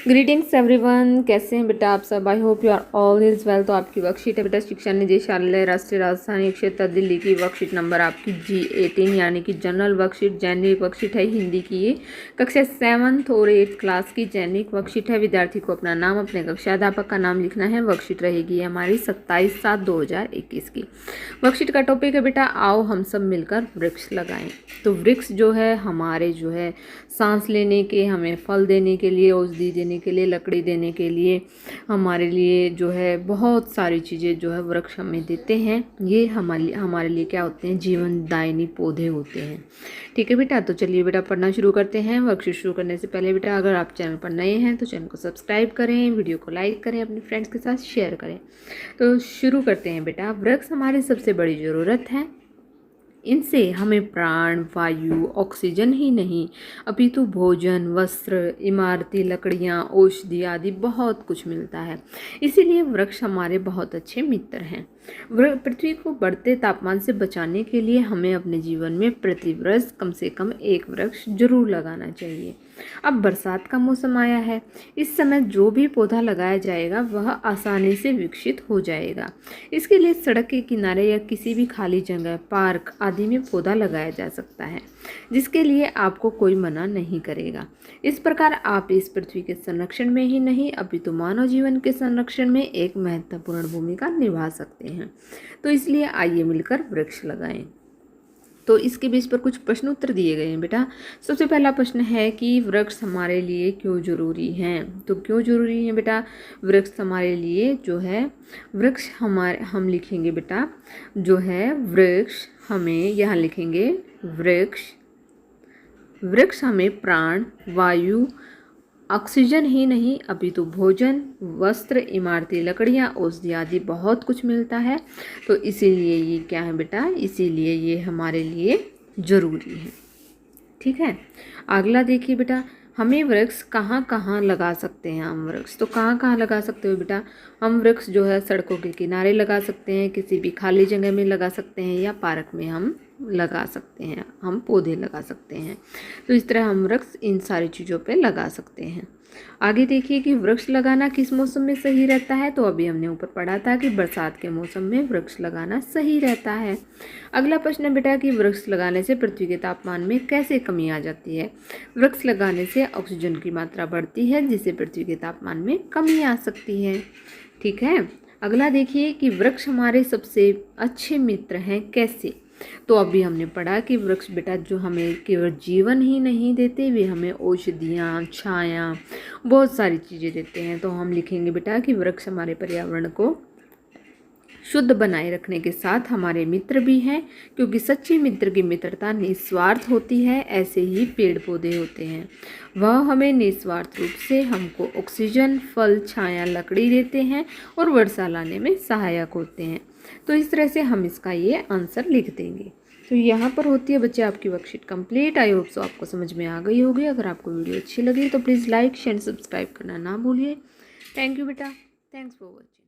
Greetings everyone, कैसे हैं बेटा आप सब। I hope you are all is well. तो आपकी वर्कशीट है बेटा शिक्षा निदेशालय राष्ट्रीय राजधानी क्षेत्र दिल्ली की वर्कशीट नंबर आपकी G18 यानी कि जनरल वर्कशीट जेनरिक वर्कशीट है हिंदी की। ये कक्षा 7th और 8th क्लास की जेनरिक वर्कशीट है। विद्यार्थी को अपना नाम, अपने कक्षा अध्यापक का नाम लिखना है। वर्कशीट रहेगी हमारी 27/7/2021 की। वर्कशीट का टॉपिक है बेटा आओ हम सब मिलकर वृक्ष लगाएं। तो वृक्ष जो है हमारे जो है सांस लेने के, हमें फल देने के लिए, औषधि देने के लिए, लकड़ी देने के लिए, हमारे लिए जो है बहुत सारी चीज़ें जो है वृक्ष हमें देते हैं। ये हमारे लिए क्या होते हैं, जीवनदायिनी पौधे होते हैं। ठीक है बेटा, तो चलिए बेटा पढ़ना शुरू करते हैं। वर्कशीट शुरू करने से पहले बेटा अगर आप चैनल पर नए हैं तो चैनल को सब्सक्राइब करें, वीडियो को लाइक करें, अपने फ्रेंड्स के साथ शेयर करें। तो शुरू करते हैं बेटा। वृक्ष हमारी सबसे बड़ी ज़रूरत है। इनसे हमें प्राण, वायु, ऑक्सीजन ही नहीं अपितु भोजन, वस्त्र, इमारती लकड़ियाँ, औषधि आदि बहुत कुछ मिलता है। इसीलिए वृक्ष हमारे बहुत अच्छे मित्र हैं। पृथ्वी को बढ़ते तापमान से बचाने के लिए हमें अपने जीवन में प्रति वर्ष कम से कम एक वृक्ष जरूर लगाना चाहिए। अब बरसात का मौसम आया है। इस समय जो भी पौधा लगाया जाएगा वह आसानी से विकसित हो जाएगा। इसके लिए सड़क के किनारे या किसी भी खाली जगह, पार्क आदि में पौधा लगाया जा सकता है, जिसके लिए आपको कोई मना नहीं करेगा। इस प्रकार आप इस पृथ्वी के संरक्षण में ही नहीं अपितु मानव जीवन के संरक्षण में एक महत्वपूर्ण भूमिका निभा सकते हैं। तो इसलिए आइए मिलकर वृक्ष लगाएं। तो इसके बेस पर कुछ प्रश्न उत्तर दिए गए हैं बेटा। सबसे पहला प्रश्न है कि वृक्ष हमारे लिए क्यों जरूरी हैं। तो क्यों जरूरी है बेटा वृक्ष हमारे लिए जो है, वृक्ष हम लिखेंगे बेटा जो है वृक्ष, हमें यहाँ लिखेंगे वृक्ष हमें प्राण, वायु, ऑक्सीजन ही नहीं अपितु भोजन, वस्त्र, इमारती लकड़ियाँ, औषधि आदि बहुत कुछ मिलता है। तो इसीलिए ये क्या है बेटा, इसीलिए ये हमारे लिए ज़रूरी है। ठीक है, अगला देखिए बेटा, हमें वृक्ष कहाँ कहाँ लगा सकते हैं। हम वृक्ष तो कहाँ कहाँ लगा सकते हो बेटा। हम वृक्ष जो है सड़कों के किनारे लगा सकते हैं, किसी भी खाली जगह में लगा सकते हैं, या पार्क में हम लगा सकते हैं, हम पौधे लगा सकते हैं। तो इस तरह हम वृक्ष इन सारी चीज़ों पे लगा सकते हैं। आगे देखिए कि वृक्ष लगाना किस मौसम में सही रहता है। तो अभी हमने ऊपर पढ़ा था कि बरसात के मौसम में वृक्ष लगाना सही रहता है। अगला प्रश्न बेटा कि वृक्ष लगाने से पृथ्वी के तापमान में कैसे कमी आ जाती है। वृक्ष लगाने से ऑक्सीजन की मात्रा बढ़ती है, जिससे पृथ्वी के तापमान में कमी आ सकती है। ठीक है, अगला देखिए कि वृक्ष हमारे सबसे अच्छे मित्र हैं, कैसे। तो अभी हमने पढ़ा कि वृक्ष बेटा जो हमें केवल जीवन ही नहीं देते, वे हमें औषधियाँ, छाया, बहुत सारी चीज़ें देते हैं। तो हम लिखेंगे बेटा कि वृक्ष हमारे पर्यावरण को शुद्ध बनाए रखने के साथ हमारे मित्र भी हैं, क्योंकि सच्चे मित्र की मित्रता निस्वार्थ होती है। ऐसे ही पेड़ पौधे होते हैं, वह हमें निस्वार्थ रूप से हमको ऑक्सीजन, फल, छाया, लकड़ी देते हैं और वर्षा लाने में सहायक होते हैं। तो इस तरह से हम इसका ये आंसर लिख देंगे। तो यहाँ पर होती है बच्चे आपकी worksheet complete. I hope so आपको समझ में आ गई होगी। अगर आपको वीडियो अच्छी लगी तो प्लीज़ लाइक शेयर सब्सक्राइब करना ना भूलिए। थैंक यू बेटा, थैंक्स फॉर वॉचिंग।